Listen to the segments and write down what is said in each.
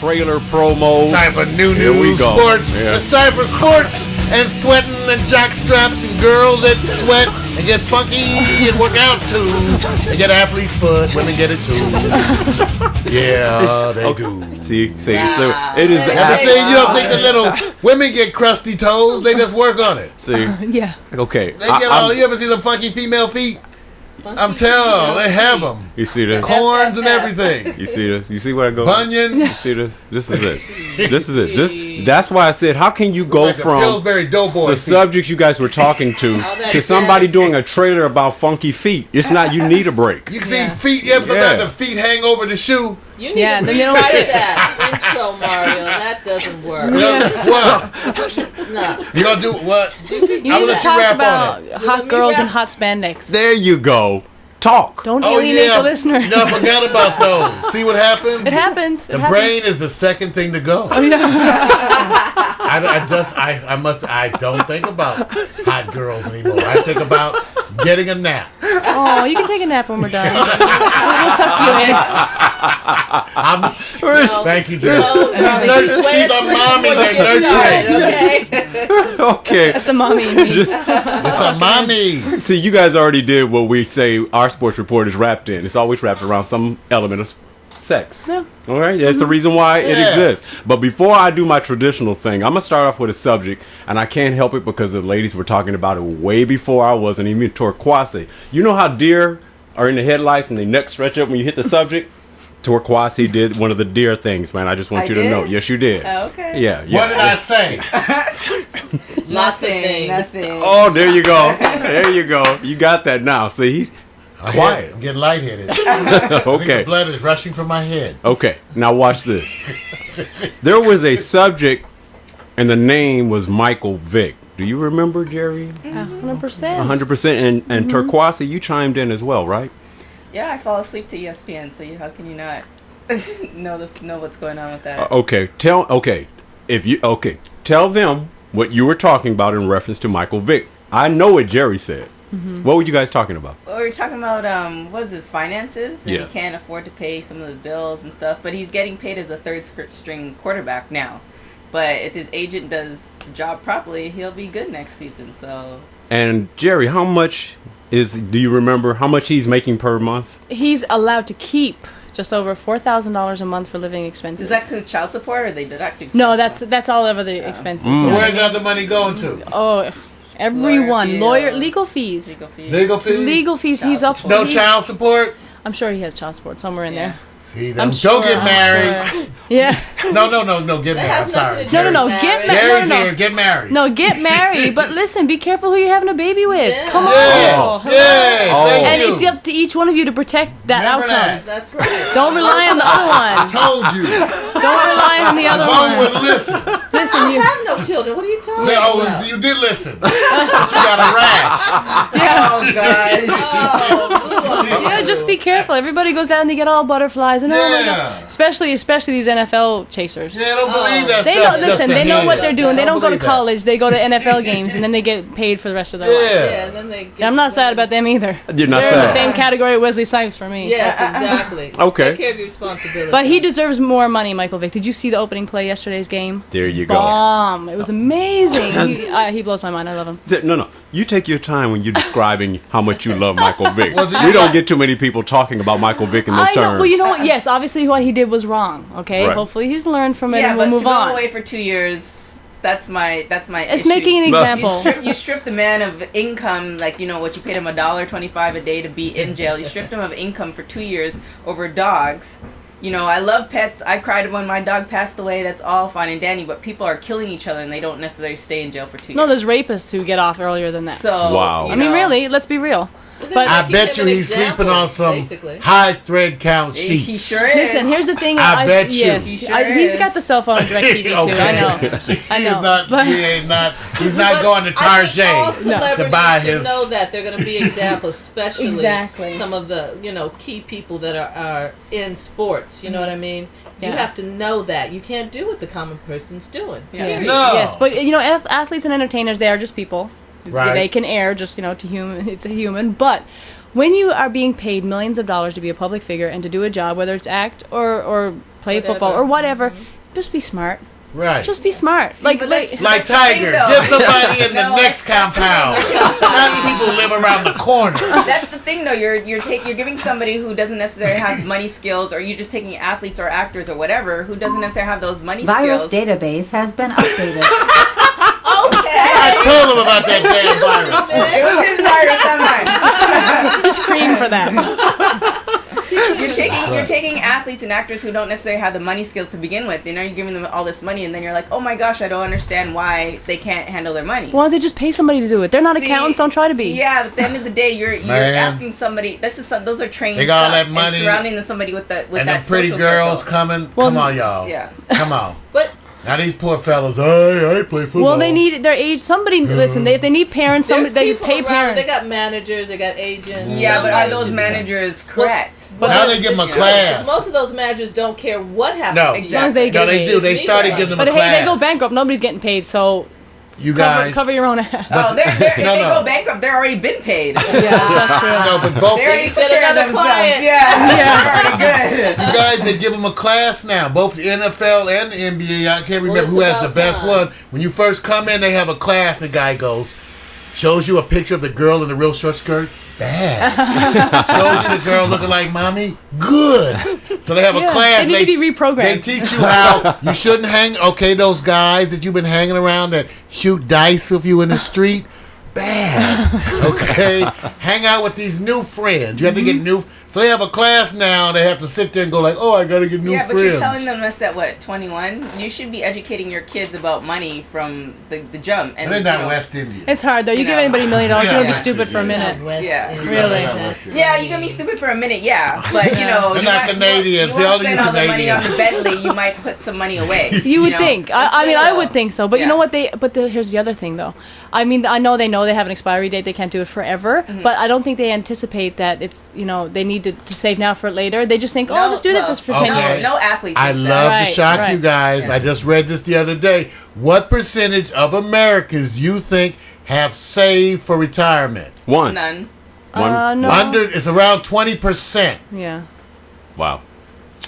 trailer promo. It's time for new sports. Yeah. It's time for sports and sweating and jock straps and girls that sweat and get funky and work out too. They get athlete foot. Women get it too. Yeah, they do. See, so it is. You don't think the little women get crusty toes? They just work on it. See, yeah. Okay. They get all. You ever see the funky female feet? I'm telling, they have them. You see this? Corns and everything. You see this? You see where I go? Bunions. You see this? This is it. This is it. That's why I said, how can you go like from Pillsbury Doughboy the feet. subjects you guys were talking to somebody doing a trailer about funky feet? It's not. You need a break. You can see feet. You ever sometimes the feet hang over the shoe? You need to rewrite that intro, Mario. That doesn't work. What? No. You gonna do what? You need to talk about hot girls and hot spandex. There you go. Talk. Don't alienate the listener. You know, I forgot about those. See what happens? It happens. The brain is the second thing to go. Oh, yeah. I don't think about hot girls anymore. I think about getting a nap. Oh, you can take a nap when we're done. We'll tuck you in. Thank you, Jerry. She's a mommy. They're nurturing. Okay. That's the mommy in me. It's a mommy. See, you guys already did what we say our sports report is wrapped in. It's always wrapped around some element of sex. Yeah. All right? That's the reason why it exists. But before I do my traditional thing, I'm going to start off with a subject, and I can't help it because the ladies were talking about it way before I was, and even Torquasi. You know how deer are in the headlights and their necks stretch up when you hit the subject? Torquasi did one of the deer things, man. I just want you to know. Yes, you did. Oh, okay. Yeah. What did I say? Nothing. Oh, there you go. There you go. You got that now. See, he's quiet. I'm getting lightheaded. I think Okay. the blood is rushing from my head. Okay. Now watch this. There was a subject, and the name was Michael Vick. Do you remember, Jerry? 100%. 100%. And Torquasi, you chimed in as well, right? Yeah, I fall asleep to ESPN, so how can you not know what's going on with that? Tell them what you were talking about in reference to Michael Vick. I know what Jerry said. What were you guys talking about? Well, we were talking about what is his finances, and Yes. he can't afford to pay some of the bills and stuff, but he's getting paid as a third string quarterback now. But if his agent does the job properly, he'll be good next season. So. And Jerry, do you remember how much he's making per month? He's allowed to keep just over $4,000 a month for living expenses. Is that include child support, or are they deducting? No, that's all over the expenses. Where's the other money going to? Oh, everyone. Lawyer fees. Legal fees. Legal fees? Legal fees. He's up. No child support? I'm sure he has child support somewhere in there. See, don't get married. Sure. Yeah. No, get married. I'm sorry. No, get married. Gary's here. Get married. No, get married. But listen, be careful who you're having a baby with. Yeah. Come on. Thank And you. it's up to each one of you to protect that Remember outcome. that. That's right. Don't rely on the other one. Told you. Don't rely on the other Mom one. would listen. Listen, I you. have no children. What are you talking Say, about? you did listen. But you got a rash. Oh, guys. Yeah, just be careful. Everybody goes out and they get all butterflies and oh my God. Especially these NFL chasers. Yeah, I don't believe that They stuff. don't listen. They know what they're doing. They don't go to believe that. college. They go to NFL games and then they get paid for the rest of their life. Yeah. And then they And I'm not sad about them either. You're not They're in the sad. same category with Wesley Snipes for me. Yes, exactly. Okay. Take care of your responsibility. But he deserves more money, Michael Vick. Did you see the opening play yesterday's game? There you go. Bomb. It was amazing. He blows my mind. I love him. No. You take your time when you're describing how much you love Michael Vick. Well, We don't get too many people talking about Michael Vick in those I know. terms. Well, you know what? Yes, obviously what he did was wrong. Okay, Right. hopefully he's learned from it yeah, and we'll but move to go on. away for 2 years, that's my It's issue. making an example. You strip the man of income, like what you paid him $1.25 a day to be in jail. You stripped him of income for 2 years over dogs. I love pets. I cried when my dog passed away. That's all fine and dandy. But people are killing each other, and they don't necessarily stay in jail for 2 years. No, there's rapists who get off earlier than that. So Wow. I mean, really, let's be real. But I bet you he's sleeping on some high thread count sheets. He sure is. listen, here's the thing. I bet you. Yes, He sure he's is. got the cell phone on DirecTV too. Okay. I know. But He's not going to Target all celebrities to buy should his. know that they're going to be examples, especially Exactly. some of the key people that are in sports. You know what I mean? You Yeah. have to know that you can't do what the common person's doing. Yeah. Period. No. yes, but athletes and entertainers, they are just people. Right. They can err, just to human. It's a human, but. when you are being paid millions of dollars to be a public figure and to do a job, whether it's act or play football or whatever, just be smart. Right. Just be smart. See, but that's Like the Tiger, thing, though. get somebody in the No, next that's the thing. compound. Not people live around the corner. That's the thing, though. You're giving somebody who doesn't necessarily have money skills, or you're just taking athletes or actors or whatever who doesn't necessarily have those money Virus skills. database has been updated. I told him about that damn virus. It was his virus, not mine. Just cream for that. You're taking athletes and actors who don't necessarily have the money skills to begin with. You know, you're giving them all this money, and then you're like, oh my gosh, I don't understand why they can't handle their money. Why don't they just pay somebody to do it? They're not See, accountants. Don't try to be. Yeah, at the end of the day, you're Man. asking somebody. Those are trained. They got all stuff, that money, and surrounding somebody with that And the that pretty social girls circle. coming. Well, Come on, y'all. Yeah. Come on. But Now these poor fellas, hey, I play football. Well, they need their age. Somebody listen. If they need parents, there's somebody they people pay around, parents. They got managers, they got agents. Yeah, but are somebody those should- managers correct? But now they give them a class. Most of those managers don't care what happens. No. to you. As long as they No, get they paid. do. They started giving them But a hey, class. they go bankrupt. Nobody's getting paid, so You guys. cover your own ass. Oh, if they No. go bankrupt, they're already been paid. Yeah, that's true. No, but both. They already You took care of another themselves. client. Yeah, they're already good. guys, they give them a class now. Both the NFL and the NBA. I can't remember it's who has the about best time. one. When you first come in, they have a class. The guy goes, shows you a picture of the girl in the real short skirt. Bad. Shows you the girl looking like mommy. Good. So they have a Yeah, class. they need to be reprogrammed. They teach you how you shouldn't hang. Okay, those guys that you've been hanging around that shoot dice with you in the street. Bad. Okay. Hang out with these new friends. You have to get new. So they have a class now. They have to sit there and go like, oh, I gotta get new Yeah, but friends. you're telling them this at what, 21? You should be educating your kids about money from the jump. And they're not you know, West Indian. It's hard though. You You give know. anybody $1 million, you're gonna be Yeah. stupid for a minute. Yeah. Really? Yeah, you can be stupid for a minute, yeah. But, you know, They're you not might- Canadians. You They all won't you spend all the money on Canadians. the Bentley. You might put some money away. You would know? think. I mean, I would think so. But you Yeah. know what? Here's the other thing, though. I mean, I know they have an expiry date. They can't do it forever. Mm-hmm. But I don't think they anticipate that it's, they need to save now for later. They just think, I'll just do that for 10 Okay. years. No athlete. I thinks love that. to shock Right. you guys. I just read this the other day. What percentage of Americans you think have saved for retirement? One. None. No. It's around 20%. Yeah. Wow.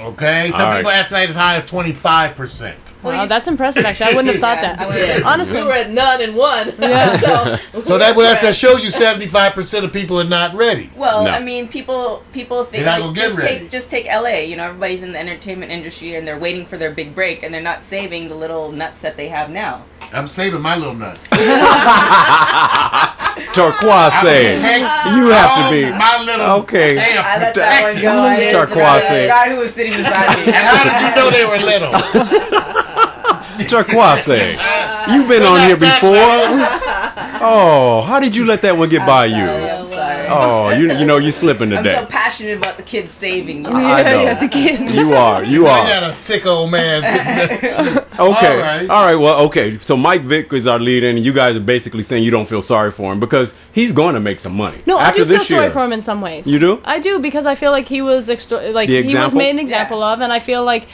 Okay, some All people right. estimate as high as 25%. Wow, that's impressive, actually. I wouldn't have thought Yeah, I that. wouldn't. Honestly. We were at none and one. Yeah. So that shows you 75% of people are not ready. Well, No. I mean, people think They're not gonna get ready. just take LA. You know, everybody's in the entertainment industry and they're waiting for their big break, and they're not saving the little nuts that they have now. I'm saving my little nuts. Turquoise. You have to be. My little Okay. They are I let that one protected. go. I just Turquoise. forgot the guy who was sitting beside me. And how did you know they were little? Turquoise. You've been on here before. Oh, how did you let that one get by you? I'm sorry. Oh, you slipping I'm today. so passionate about the kids saving. I know. Yeah, the kids. You are. You I are. got a sick old man sitting there. Okay. All right. Well, okay. So Mike Vick is our lead, and you guys are basically saying you don't feel sorry for him because he's going to make some money. No, I after do feel this sorry year. for him in some ways. You do? I do, because I feel like he was he was example? made an example of, and I feel like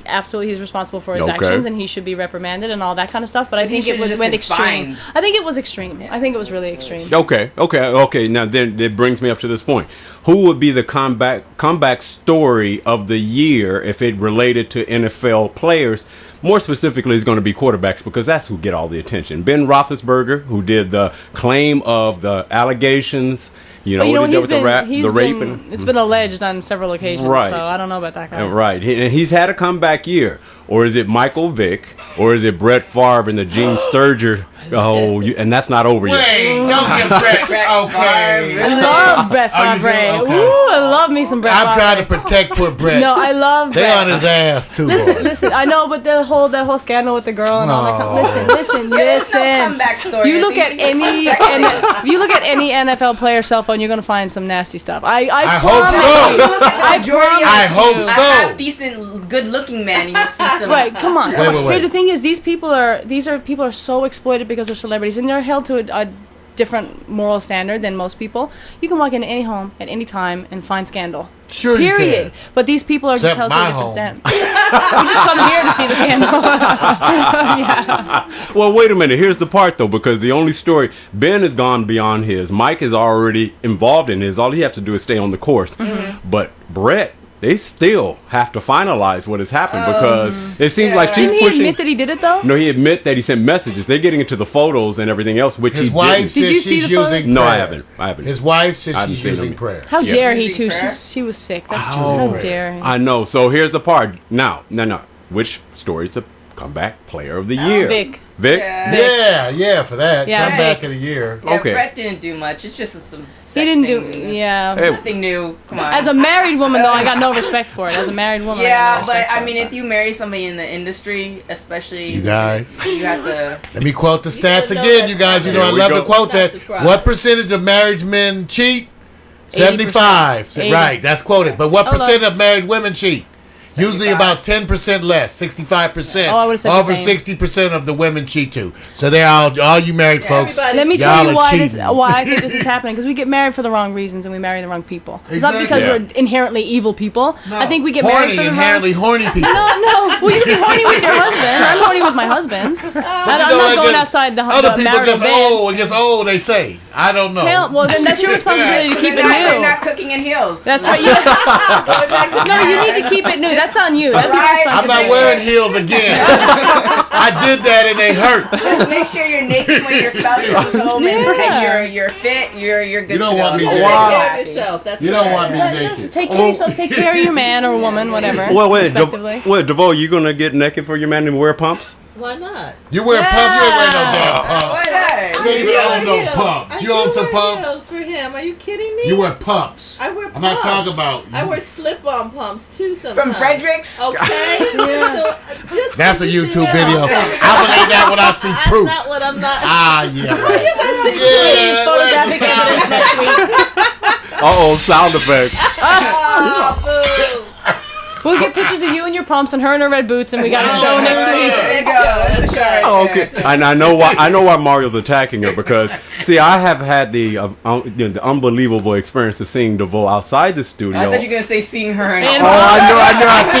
absolutely he's responsible for his Okay. actions, and he should be reprimanded and all that kind of stuff. But I he think it should've was just went been extreme. fined. I think it was extreme. I think it was really extreme. Okay. Now then, it brings me up to this point. Who would be the comeback story of the year if it related to NFL players? More specifically, it's going to be quarterbacks because that's who get all the attention. Ben Roethlisberger, who did the claim of the allegations. You know, But what he did with the rape. It's been alleged on several occasions, Right. so I don't know about that guy. Right. And he's had a comeback year. Or is it Michael Vick? Or is it Brett Favre and the Gene Sturger? And that's not over yet. Wait, don't get Brett. Okay. I love Brett Oh, you do? Favre. Okay. Ooh, I love me some Brett I'm Favre. trying to protect poor Brett. No, I love They Brett. on his ass too. boy. Listen. I know, but that whole scandal with the girl and all that. Listen. There's no comeback story. You look I at think any if you look at any NFL player cell phone, you're gonna find some nasty stuff. I hope promise so. you. I I hope a so. half decent, good-looking man. You will see some. Right, come on. Wait. Here, the thing is, people are so exploited because they're celebrities, and they're held to a different moral standard than most people. You can walk into any home at any time and find scandal. Sure you Period. can. But these people are just Except held to a my different home. standard. We just come here to see the scandal. Yeah. Well, wait a minute. Here's the part, though, because the only story, Ben has gone beyond his. Mike is already involved in his. All he has to do is stay on the course. But Brett, they still have to finalize what has happened because it seems like she's Didn't he pushing. admit that he did it, though? No, he admit that he sent messages. They're getting into the photos and everything else, which His he wife didn't. said Did you see she's the photo? using No, prayer. I haven't. His wife said I haven't she's seen using them. prayer. How dare he, Using too? prayer? She was sick. That's Oh. how dare he. I know. So here's the part. Now, which story's a comeback player of the year? Vick. Vick? Yeah, for that. Yeah. Come back in a year. Yeah, Okay. Brett didn't do much. It's just some sex He didn't do. thing. Yeah. Hey. Nothing new. Come on. As a married woman, though, I got no respect for it. As a married woman, I yeah, got no but respect I for mean, it. if you marry somebody in the industry, especially You guys. you have to. Let me quote the You gotta stats know again, that's you guys. You coming. know I Here we love go. to quote Not that. surprised. What percentage of married men cheat? 75. 80%. Right, that's quoted. But what Hold percent on. of married women cheat? Usually 75. about 10% less, 65%. Oh, I would've said the Over same. 60% of the women cheat too. So they're all you married folks. everybody- Let me Y'all tell you are why cheating. I think this is happening. Because we get married for the wrong reasons and we marry the wrong people. It's not Exactly. because Yeah. we're inherently evil people. I think we get horny, married for the wrong. inherently horny people. No. Well, you can be horny with your husband. I'm horny with my husband. I'm You know, not like going if outside the Other people marital gets bed. old. It gets old. They say. I don't know. Hell, well, then that's your responsibility to keep it They're new. not cooking in heels. That's right. No, you need to keep it new. That's on you. That's your Right. I'm not responsibility. wearing heels again. I did that and they hurt. Just make sure you're naked when your spouse comes home and you're fit. You're good. You don't to want go. me Take to- Wow. care of yourself. That's You don't right. want me That's- naked. Take care of yourself. Take care of your man or woman, whatever. Well, wait, respectively. DeVoe, you gonna get naked for your man and wear pumps? Why not? You wear pumps? You ain't wearing no Yeah. damn Why pumps. not? You ain't even own no Heels. pumps. I You do own some wear pumps? heels for him. Are you kidding me? You wear pumps. I wear I'm not pumps. talking about. I wear slip-on pumps too sometimes. From Fredericks. Okay. So, just That's a because you see YouTube that video. on- I believe that when I see That's proof. not what I'm not. Ah, yeah. Right. You guys see Yeah, Photographic where's the evidence sound? next week. Uh-oh, sound effects. Oh, boo. We'll get pictures of you in your pumps and her in her red boots, and we got a show next There you week. go. That's right. Oh, okay. And I know why Mario's attacking her because see, I have had the unbelievable experience of seeing DeVoe outside the studio. I thought you were gonna say seeing her in And- Oh, I know.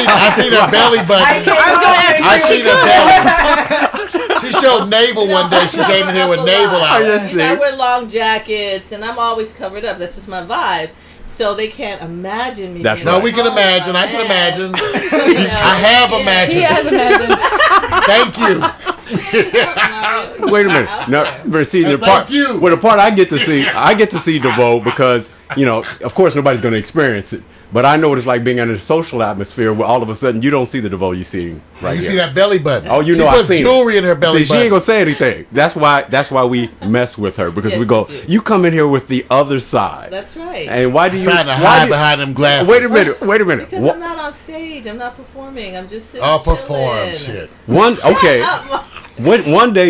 I seen her belly button. I seen her belly. She showed navel one day. She came in here with navel out. didn't I see. wear long jackets, and I'm always covered up. That's just my vibe. So they can't imagine me. That's being right. No, we can home imagine. with I my can man. imagine. You know, I have yeah. imagined. He has imagined. Thank you. Wait a minute. No, but see the Thank part. you. Well, the part I get to see DeVoe because of course, nobody's going to experience it. But I know what it's like being in a social atmosphere where all of a sudden you don't see the DeVoe you see right You here. see that belly button? Oh, you she know I puts seen jewelry in her belly See, she button. ain't gonna say anything. That's why we mess with her because Yes, we go. you do. You come in here with the other side. That's right. And why do you Trying to why hide do- behind them glasses. Wait a minute. Because Wha- I'm not on stage. I'm not performing. I'm just sitting. I'll perform chilling. shit. One day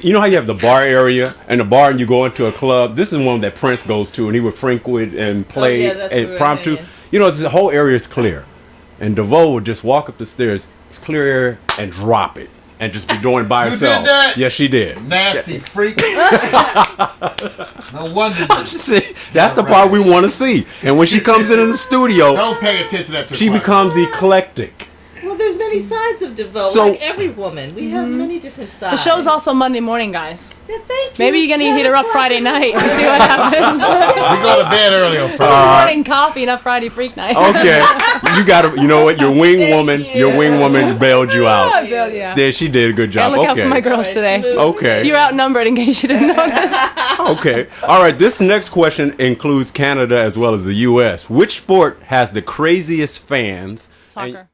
you know how you have the bar area and the bar and you go into a club. This is one that Prince goes to and he would Frinkwood and play yeah, that's at right, Promptu. yeah. You know, the whole area is clear, and DeVoe would just walk up the stairs, clear air, and drop it, and just be doing it by You herself. did that? Yes, she did. Nasty freak. No wonder you See, that's the part we want to see. And when she comes in the studio, don't pay attention to that. Too she much. becomes eclectic. Well, there's many sides of DeVoe. So- like every woman, we have many different The sides. show's also Monday morning, guys. Yeah, thank you. Maybe you're gonna hit her up 7 Friday o'clock. night and see what happens. We go to bed early on Friday. Morning coffee, not Friday freak night. Okay, you got to. You know what? Your wing woman bailed you out. I feel yeah. There, she did a good And job. look out for my Okay. girls today. Smooth. Okay. You're outnumbered in case you didn't notice. Okay. All right. This next question includes Canada as well as the U.S. Which sport has the craziest fans? Soccer.